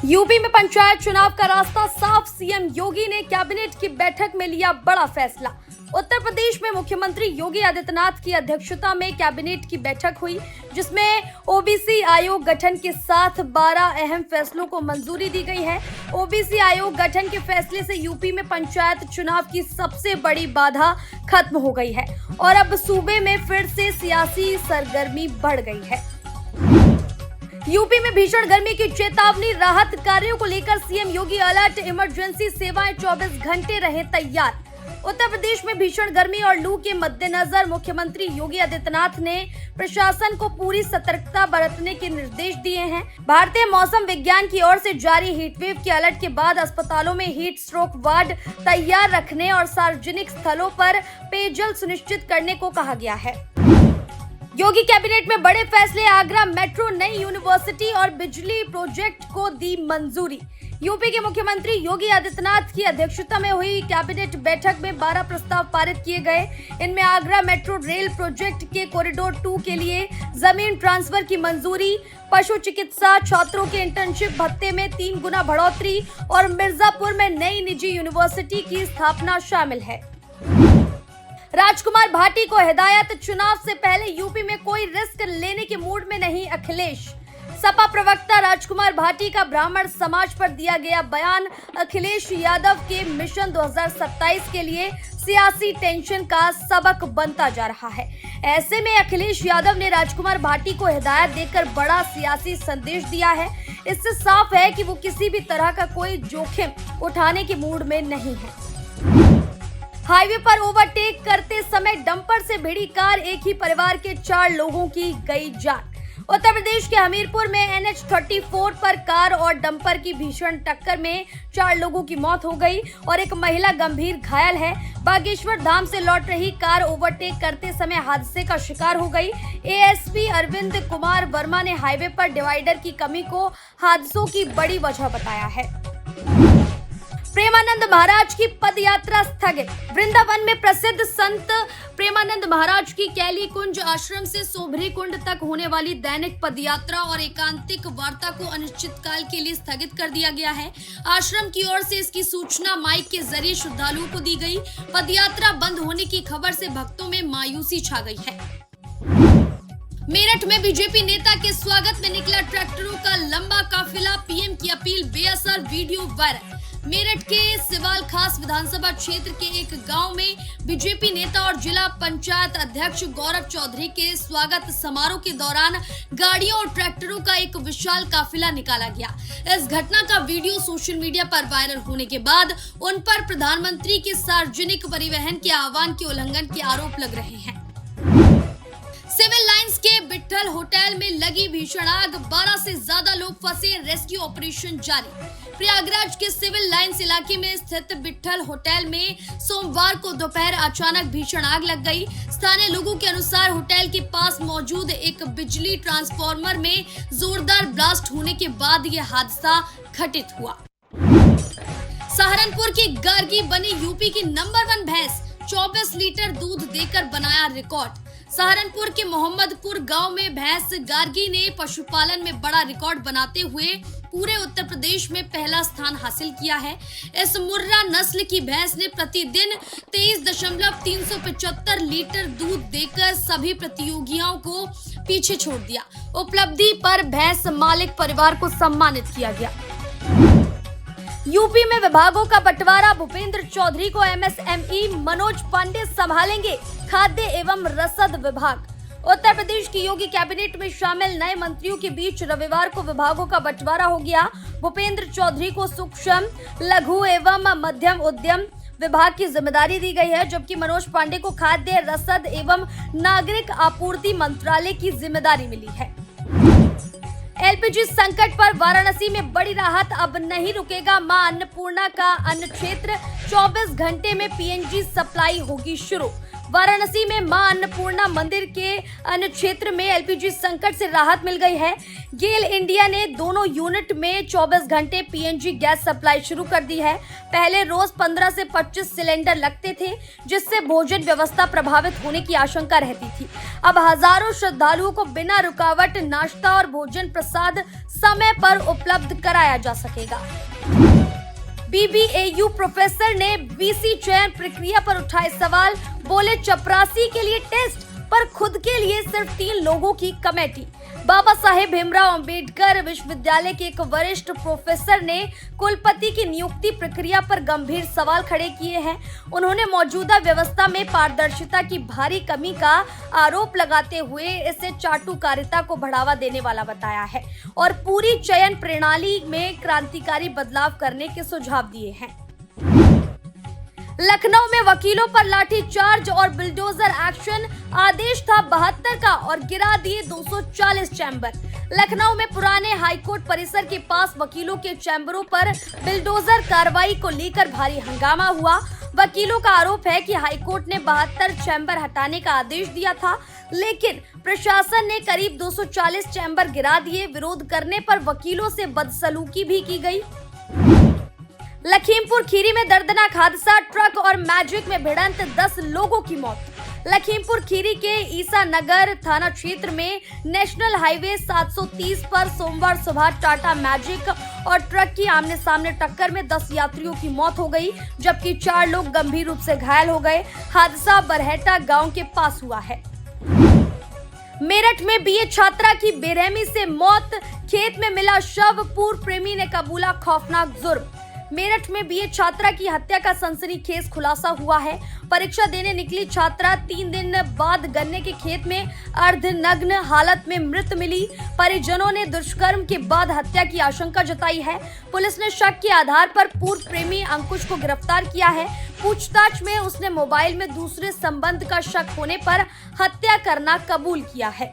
UP में पंचायत चुनाव का रास्ता साफ। सीएम योगी ने कैबिनेट की बैठक में लिया बड़ा फैसला। उत्तर प्रदेश में मुख्यमंत्री योगी आदित्यनाथ की अध्यक्षता में कैबिनेट की बैठक हुई, जिसमें ओबीसी आयोग गठन के साथ 12 अहम फैसलों को मंजूरी दी गई है। ओबीसी आयोग गठन के फैसले से यूपी में पंचायत चुनाव की सबसे बड़ी बाधा खत्म हो गई है और अब सूबे में फिर से सियासी सरगर्मी बढ़ गई है। यूपी में भीषण गर्मी की चेतावनी। राहत कार्यों को लेकर सीएम योगी अलर्ट। इमरजेंसी सेवाएं 24 घंटे रहे तैयार। उत्तर प्रदेश में भीषण गर्मी और लू के मद्देनजर मुख्यमंत्री योगी आदित्यनाथ ने प्रशासन को पूरी सतर्कता बरतने के निर्देश दिए हैं। भारतीय मौसम विज्ञान की ओर से जारी हीटवेव के अलर्ट के बाद अस्पतालों में हीट स्ट्रोक वार्ड तैयार रखने और सार्वजनिक स्थलों पर पेयजल सुनिश्चित करने को कहा गया है। योगी कैबिनेट में बड़े फैसले। आगरा मेट्रो, नई यूनिवर्सिटी और बिजली प्रोजेक्ट को दी मंजूरी। यूपी के मुख्यमंत्री योगी आदित्यनाथ की अध्यक्षता में हुई कैबिनेट बैठक में 12 प्रस्ताव पारित किए गए। इनमें आगरा मेट्रो रेल प्रोजेक्ट के कॉरिडोर 2 के लिए जमीन ट्रांसफर की मंजूरी, पशु चिकित्सा छात्रों के इंटर्नशिप भत्ते में 3 गुना बढ़ोतरी और मिर्जापुर में नई निजी यूनिवर्सिटी की स्थापना शामिल है। राजकुमार भाटी को हिदायत। चुनाव से पहले यूपी में कोई रिस्क लेने के मूड में नहीं अखिलेश। सपा प्रवक्ता राजकुमार भाटी का ब्राह्मण समाज पर दिया गया बयान अखिलेश यादव के मिशन 2027 के लिए सियासी टेंशन का सबक बनता जा रहा है। ऐसे में अखिलेश यादव ने राजकुमार भाटी को हिदायत देकर बड़ा सियासी संदेश दिया है। इससे साफ है कि वो किसी भी तरह का कोई जोखिम उठाने के मूड में नहीं है। हाईवे पर ओवरटेक करते समय डंपर से भिड़ी कार, एक ही परिवार के 4 लोगों की गई जान। उत्तर प्रदेश के हमीरपुर में NH34 पर कार और डंपर की भीषण टक्कर में 4 लोगों की मौत हो गई और एक महिला गंभीर घायल है। बागेश्वर धाम से लौट रही कार ओवरटेक करते समय हादसे का शिकार हो गई। एएसपी अरविंद कुमार वर्मा ने हाईवे पर डिवाइडर की कमी को हादसों की बड़ी वजह बताया है। प्रेमानंद महाराज की पदयात्रा स्थगित। वृंदावन में प्रसिद्ध संत प्रेमानंद महाराज की कैली कुंज आश्रम से सोभरी कुंड तक होने वाली दैनिक पदयात्रा और एकांतिक वार्ता को अनिश्चितकाल के लिए स्थगित कर दिया गया है। आश्रम की ओर से इसकी सूचना माइक के जरिए श्रद्धालुओं को दी गई। पदयात्रा बंद होने की खबर से भक्तों में मायूसी छा गई है। मेरठ में बीजेपी नेता के स्वागत में निकला ट्रैक्टरों का लंबा काफिला। पीएम की अपील बेअसर, वीडियो वायरल। मेरठ के सिवाल खास विधानसभा क्षेत्र के एक गांव में बीजेपी नेता और जिला पंचायत अध्यक्ष गौरव चौधरी के स्वागत समारोह के दौरान गाड़ियों और ट्रैक्टरों का एक विशाल काफिला निकाला गया। इस घटना का वीडियो सोशल मीडिया पर वायरल होने के बाद उन पर प्रधानमंत्री के सार्वजनिक परिवहन के आह्वान के उल्लंघन के आरोप लग रहे हैं। सिविल लाइंस के विट्ठल होटल में लगी भीषण आग, 12 से ज्यादा लोग फंसे, रेस्क्यू ऑपरेशन जारी। प्रयागराज के सिविल लाइंस इलाके में स्थित विट्ठल होटल में सोमवार को दोपहर अचानक भीषण आग लग गई। स्थानीय लोगों के अनुसार होटल के पास मौजूद एक बिजली ट्रांसफार्मर में जोरदार ब्लास्ट होने के बाद यह हादसा घटित हुआ। सहारनपुर की गार्गी बनी यूपी की नंबर 1 भैंस, 24 लीटर दूध देकर बनाया रिकॉर्ड। सहारनपुर के मोहम्मदपुर गांव में भैंस गार्गी ने पशुपालन में बड़ा रिकॉर्ड बनाते हुए पूरे उत्तर प्रदेश में पहला स्थान हासिल किया है। इस मुर्रा नस्ल की भैंस ने प्रतिदिन 23.375 लीटर दूध देकर सभी प्रतियोगियों को पीछे छोड़ दिया। उपलब्धि पर भैंस मालिक परिवार को सम्मानित किया गया। यूपी में विभागों का बंटवारा। भूपेंद्र चौधरी को MSME, मनोज पांडे संभालेंगे खाद्य एवं रसद विभाग। उत्तर प्रदेश की योगी कैबिनेट में शामिल नए मंत्रियों के बीच रविवार को विभागों का बंटवारा हो गया। भूपेंद्र चौधरी को सूक्ष्म, लघु एवं मध्यम उद्यम विभाग की जिम्मेदारी दी गई है, जबकि मनोज पांडे को खाद्य, रसद एवं नागरिक आपूर्ति मंत्रालय की जिम्मेदारी मिली है। LPG संकट पर वाराणसी में बड़ी राहत। अब नहीं रुकेगा मां अन्नपूर्णा का अन्न क्षेत्र। 24 घंटे में PNG सप्लाई होगी शुरू। वाराणसी में मां अन्नपूर्णा मंदिर के अन्य क्षेत्र में एलपीजी संकट से राहत मिल गई है। गेल इंडिया ने दोनों यूनिट में 24 घंटे पीएनजी गैस सप्लाई शुरू कर दी है। पहले रोज 15 से 25 सिलेंडर लगते थे, जिससे भोजन व्यवस्था प्रभावित होने की आशंका रहती थी। अब हजारों श्रद्धालुओं को बिना रुकावट नाश्ता और भोजन प्रसाद समय पर उपलब्ध कराया जा सकेगा। बीबीएयू प्रोफेसर ने बीसी चयन प्रक्रिया पर उठाए सवाल। बोले चपरासी के लिए टेस्ट पर खुद के लिए सिर्फ 3 लोगों की कमेटी। बाबा साहेब भीमराव अंबेडकर विश्वविद्यालय के एक वरिष्ठ प्रोफेसर ने कुलपति की नियुक्ति प्रक्रिया पर गंभीर सवाल खड़े किए हैं। उन्होंने मौजूदा व्यवस्था में पारदर्शिता की भारी कमी का आरोप लगाते हुए इसे चाटुकारिता को बढ़ावा देने वाला बताया है और पूरी चयन प्रणाली में क्रांतिकारी बदलाव करने के सुझाव दिए हैं। लखनऊ में वकीलों पर लाठीचार्ज और बुलडोजर एक्शन। आदेश था 72 का और गिरा दिए 240 चैम्बर। लखनऊ में पुराने हाईकोर्ट परिसर के पास वकीलों के चैम्बरों पर बुलडोजर कार्रवाई को लेकर भारी हंगामा हुआ। वकीलों का आरोप है कि हाईकोर्ट ने 72 चैम्बर हटाने का आदेश दिया था, लेकिन प्रशासन ने करीब 240 चैम्बर गिरा दिए। विरोध करने पर वकीलों से बदसलूकी भी की गई। लखीमपुर खीरी में दर्दनाक हादसा, ट्रक और मैजिक में भिड़ंत, 10 लोगों की मौत। लखीमपुर खीरी के ईसा नगर थाना क्षेत्र में नेशनल हाईवे 730 पर सोमवार सुबह टाटा मैजिक और ट्रक की आमने सामने टक्कर में 10 यात्रियों की मौत हो गई, जबकि 4 लोग गंभीर रूप से घायल हो गए। हादसा बरहेटा गांव के पास हुआ है। मेरठ में बीए छात्रा की बेरहमी से मौत, खेत में मिला शव, पूर्व प्रेमी ने कबूला खौफनाक जुर्म। मेरठ में बीए छात्रा की हत्या का सनसनीखेज खुलासा हुआ है। परीक्षा देने निकली छात्रा 3 दिन बाद गन्ने के खेत में अर्धनग्न हालत में मृत मिली। परिजनों ने दुष्कर्म के बाद हत्या की आशंका जताई है। पुलिस ने शक के आधार पर पूर्व प्रेमी अंकुश को गिरफ्तार किया है। पूछताछ में उसने मोबाइल में दूसरे संबंध का शक होने पर हत्या करना कबूल किया है।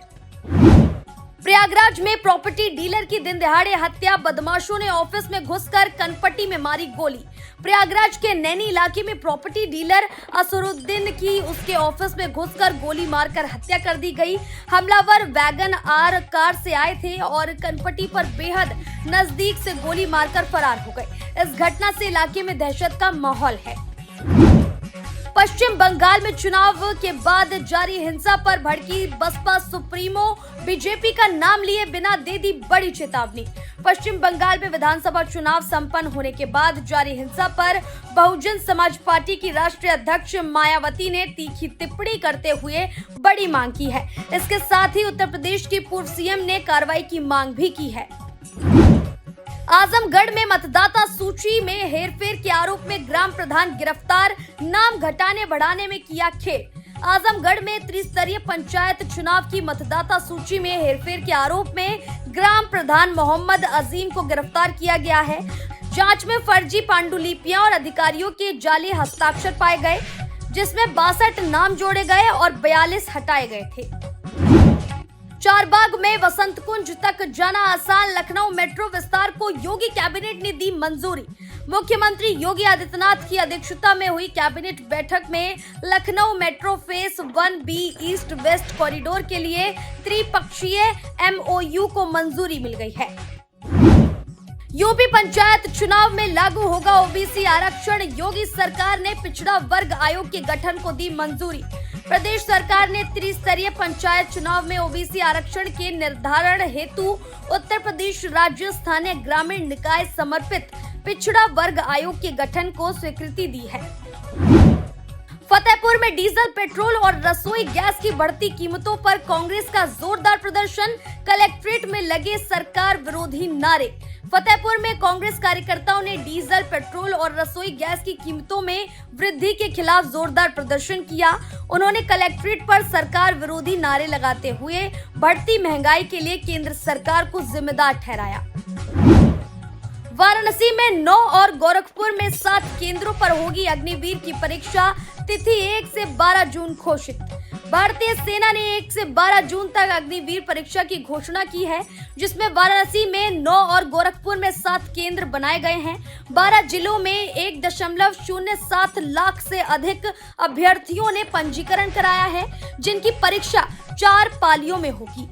प्रयागराज में प्रॉपर्टी डीलर की दिन दहाड़े हत्या, बदमाशों ने ऑफिस में घुसकर कनपट्टी में मारी गोली। प्रयागराज के नैनी इलाके में प्रॉपर्टी डीलर असरुद्दीन की उसके ऑफिस में घुसकर गोली मारकर हत्या कर दी गई। हमलावर वैगन आर कार से आए थे और कनपट्टी पर बेहद नजदीक से गोली मारकर फरार हो गए। इस घटना से इलाके में दहशत का माहौल है। पश्चिम बंगाल में चुनाव के बाद जारी हिंसा पर भड़की बसपा सुप्रीमो, बीजेपी का नाम लिए बिना दे दी बड़ी चेतावनी। पश्चिम बंगाल में विधानसभा चुनाव संपन्न होने के बाद जारी हिंसा पर बहुजन समाज पार्टी की राष्ट्रीय अध्यक्ष मायावती ने तीखी टिप्पणी करते हुए बड़ी मांग की है। इसके साथ ही उत्तर प्रदेश की पूर्व सीएम ने कार्रवाई की मांग भी की है। आजमगढ़ में मतदाता सूची में हेरफेर के आरोप में ग्राम प्रधान गिरफ्तार, नाम घटाने बढ़ाने में किया खेल। आजमगढ़ में त्रिस्तरीय पंचायत चुनाव की मतदाता सूची में हेरफेर के आरोप में ग्राम प्रधान मोहम्मद अजीम को गिरफ्तार किया गया है। जांच में फर्जी पांडुलिपियां और अधिकारियों के जाली हस्ताक्षर पाए गए, जिसमें 62 नाम जोड़े गए और 42 हटाए गए थे। चारबाग में वसंत कुंज तक जाना आसान, लखनऊ मेट्रो विस्तार को योगी कैबिनेट ने दी मंजूरी। मुख्यमंत्री योगी आदित्यनाथ की अध्यक्षता में हुई कैबिनेट बैठक में Lucknow metro face 1B east west corridor के लिए त्रिपक्षीय MOU को मंजूरी मिल गई है। यूपी पंचायत चुनाव में लागू होगा ओबीसी आरक्षण, योगी सरकार ने पिछड़ा वर्ग आयोग के गठन को दी मंजूरी। प्रदेश सरकार ने त्रिस्तरीय पंचायत चुनाव में ओबीसी आरक्षण के निर्धारण हेतु उत्तर प्रदेश राज्य स्थानीय ग्रामीण निकाय समर्पित पिछड़ा वर्ग आयोग के गठन को स्वीकृति दी है। फतेहपुर में डीजल, पेट्रोल और रसोई गैस की बढ़ती कीमतों पर कांग्रेस का जोरदार प्रदर्शन, कलेक्ट्रेट में लगे सरकार विरोधी नारे। फतेहपुर में कांग्रेस कार्यकर्ताओं ने डीजल, पेट्रोल और रसोई गैस की कीमतों में वृद्धि के खिलाफ जोरदार प्रदर्शन किया। उन्होंने कलेक्ट्रेट पर सरकार विरोधी नारे लगाते हुए बढ़ती महंगाई के लिए केंद्र सरकार को जिम्मेदार ठहराया। वाराणसी में 9 और गोरखपुर में 7 केंद्रों पर होगी अग्निवीर की परीक्षा, तिथि 1 से 12 जून घोषित। भारतीय सेना ने 1 से 12 जून तक अग्निवीर परीक्षा की घोषणा की है, जिसमें वाराणसी में 9 और गोरखपुर में 7 केंद्र बनाए गए हैं। 12 जिलों में 1.07 लाख से अधिक अभ्यर्थियों ने पंजीकरण कराया है, जिनकी परीक्षा 4 पालियों में होगी।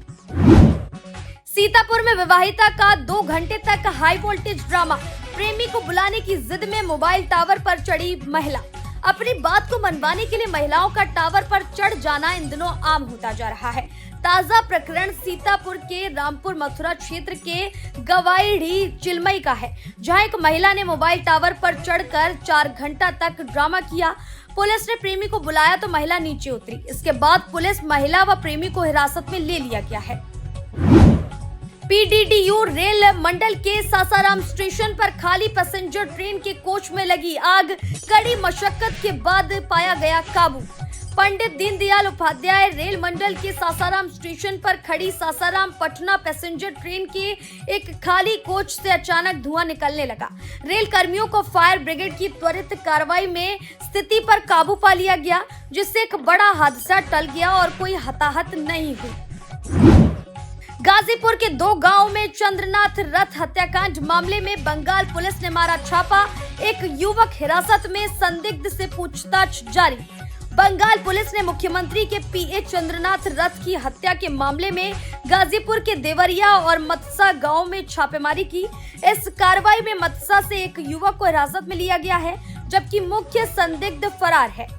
सीतापुर में विवाहिता का 2 घंटे तक हाई वोल्टेज ड्रामा, प्रेमी को बुलाने की जिद में मोबाइल टावर पर चढ़ी महिला। अपनी बात को मनवाने के लिए महिलाओं का टावर पर चढ़ जाना इन दिनों आम होता जा रहा है। ताजा प्रकरण सीतापुर के रामपुर मथुरा क्षेत्र के गवाईढ़ी चिलमई का है, जहां एक महिला ने मोबाइल टावर पर चढ़कर 4 घंटा तक ड्रामा किया। पुलिस ने प्रेमी को बुलाया तो महिला नीचे उतरी। इसके बाद पुलिस महिला व प्रेमी को हिरासत में ले लिया गया है। पीडीडीयू रेल मंडल के सासाराम स्टेशन पर खाली पैसेंजर ट्रेन के कोच में लगी आग, कड़ी मशक्कत के बाद पाया गया काबू। पंडित दीनदयाल उपाध्याय रेल मंडल के सासाराम स्टेशन पर खड़ी सासाराम पटना पैसेंजर ट्रेन के एक खाली कोच से अचानक धुआं निकलने लगा। रेल कर्मियों को फायर ब्रिगेड की त्वरित कार्रवाई में स्थिति पर काबू पा लिया गया, जिससे एक बड़ा हादसा टल गया और कोई हताहत नहीं हुई। गाजीपुर के 2 गांवों में चंद्रनाथ रथ हत्याकांड मामले में बंगाल पुलिस ने मारा छापा, एक युवक हिरासत में, संदिग्ध से पूछताछ जारी। बंगाल पुलिस ने मुख्यमंत्री के पीए चंद्रनाथ रथ की हत्या के मामले में गाजीपुर के देवरिया और मतसा गांव में छापेमारी की। इस कार्रवाई में मतसा से एक युवक को हिरासत में लिया गया है, जबकि मुख्य संदिग्ध फरार है।